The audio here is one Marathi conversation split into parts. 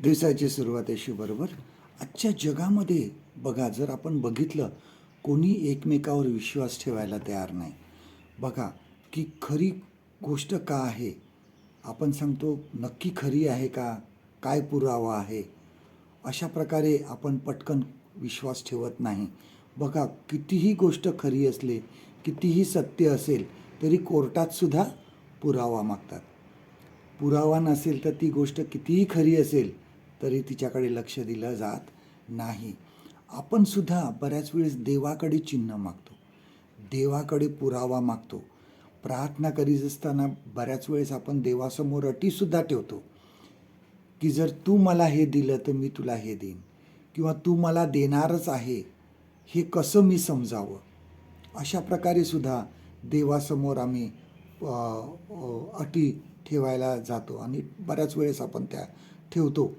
दिवसाची सुरुवात अशी बरोबर. आजच्या जगामध्ये बघा, जर आपण बघितलं, कोणी एकमेकावर विश्वास ठेवायला तयार नाही. बघा की खरी गोष्ट का आहे, आपण सांगतो नक्की खरी आहे का, काय पुरावा आहे, अशा प्रकारे आपण पटकन विश्वास ठेवत नाही. बघा, कितीही गोष्ट खरी असले, कितीही सत्य असेल, तरी कोर्टात सुद्धा पुरावा मागतात. पुरावा नसेल तर ती गोष्ट कितीही खरी असेल तरी तिच्याकडे लक्ष दिलं जात नाही. आपण सुद्धा बऱ्याच वेळेस देवाकडे चिन्ह मागतो, देवाकडे पुरावा मागतो. प्रार्थना करीत असताना बऱ्याच वेळेस आपण देवासमोर अटीसुद्धा ठेवतो की जर तू मला हे दिलं तर मी तुला हे देईन, किंवा तू मला देणारच आहे हे कसं मी समजावं. अशा प्रकारे सुद्धा देवासमोर आम्ही अटी ठेवायला जातो आणि बऱ्याच वेळेस आपण त्या ठेवतो.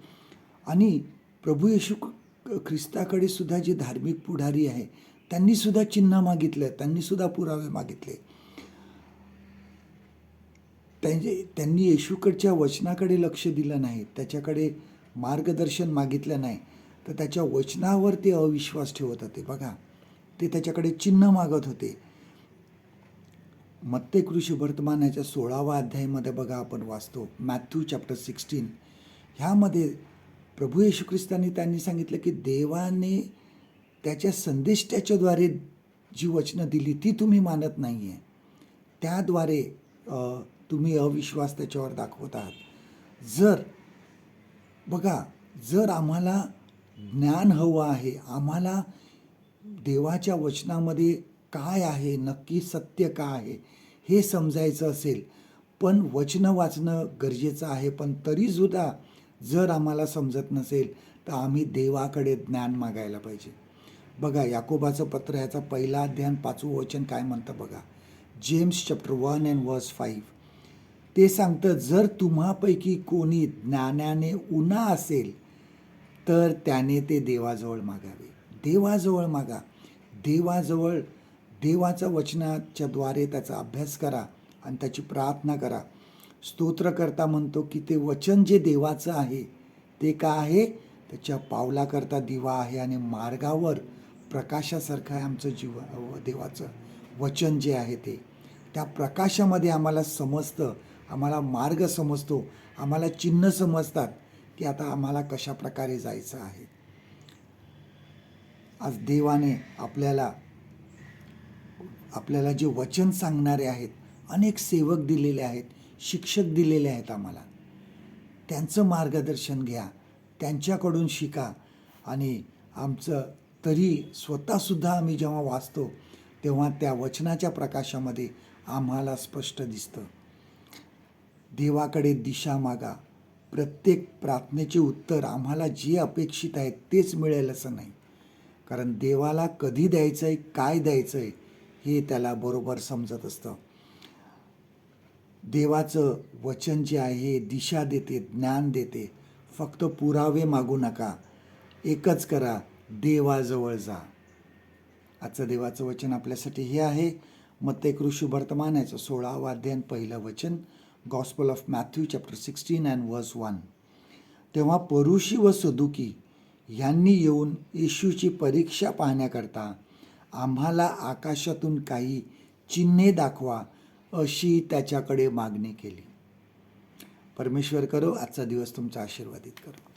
आणि प्रभू येशू ख्रिस्ताकडे सुद्धा जे धार्मिक पुढारी आहे त्यांनी सुद्धा चिन्ह मागितलं, त्यांनी सुद्धा पुरावे मागितले. त्यांनी येशूकडच्या वचनाकडे लक्ष दिलं नाही, त्याच्याकडे मार्गदर्शन मागितलं नाही, तर त्याच्या वचनावर ते अविश्वास ठेवत होते. बघा, ते त्याच्याकडे चिन्ह मागत होते. मत्तेय सुवर्तमानाच्या 16व्या अध्यायामध्ये बघा, आपण वाचतो मॅथ्यू चॅप्टर 16. ह्यामध्ये प्रभू येशू ख्रिस्तांनी त्यांनी सांगितलं की देवाने त्याच्या संदेष्टाच्याद्वारे जी वचनं दिली ती तुम्ही मानत नाही आहे, त्याद्वारे तुम्ही अविश्वास त्याच्यावर दाखवत आहात. जर आम्हाला ज्ञान हवं आहे, आम्हाला देवाच्या वचनामध्ये काय आहे, नक्की सत्य काय आहे हे समजायचं असेल, पण वचनं वाचणं गरजेचं आहे. पण तरीसुद्धा जर आम्हाला समजत नसेल तर आम्ही देवाकडे ज्ञान मागायला पाहिजे. बघा, याकोबाचं पत्र ह्याचा 1 अध्याय 5वं वचन काय म्हणतं बघा. जेम्स चॅप्टर 1 and verse 5 ते सांगतं, जर तुम्हापैकी कोणी ज्ञानाने उन्हा असेल तर त्याने ते देवाजवळ मागावे. देवाजवळ मागा, देवाजवळ देवाच्या वचनाच्याद्वारे त्याचा अभ्यास करा आणि त्याची प्रार्थना करा. स्तोत्रकर्ता म्हणतो की ते वचन जे देवाचं आहे ते का आहे, त्याच्या पावलाकरता दिवा आहे आणि मार्गावर प्रकाशासारखं आहे. आमचं देवाचं वचन जे आहे ते त्या प्रकाशामध्ये आम्हाला समजतं, आम्हाला मार्ग समजतो, आम्हाला चिन्ह समजतात की आता आम्हाला कशा प्रकारे जायचं आहे. आज देवाने आपल्याला जे वचन सांगणारे आहेत, अनेक सेवक दिलेले आहेत, शिक्षक दिलेले आहेत. आम्हाला त्यांचं मार्गदर्शन घ्या, त्यांच्याकडून शिका. आणि आमचं तरी स्वतःसुद्धा आम्ही जेव्हा वाचतो तेव्हा त्या वचनाच्या प्रकाशामध्ये आम्हाला स्पष्ट दिसतं. देवाकडे दिशा मागा. प्रत्येक प्रार्थनेचे उत्तर आम्हाला जे अपेक्षित आहे तेच मिळेल असं नाही, कारण देवाला कधी द्यायचं आहे, काय द्यायचं आहे हे त्याला बरोबर समजत असतं. देवाचं वचन जे आहे दिशा देते, ज्ञान देते. फक्त पुरावे मागू नका, एकच करा, देवाजवळ जा. आजचं देवाचं वचन आपल्यासाठी हे आहे. मत्तेय सुवर्तमानाचं 16वं अध्याय 1 वचन, gospel of Matthew chapter 16 and verse 1. तेव्हा परुषी व सदुकी यांनी येऊन येशूची परीक्षा पाहण्याकरता आम्हाला आकाशातून काही चिन्हे दाखवा अशी त्याच्याकडे मागणी केली. परमेश्वर करो आजचा दिवस तुमचा आशीर्वादित करो.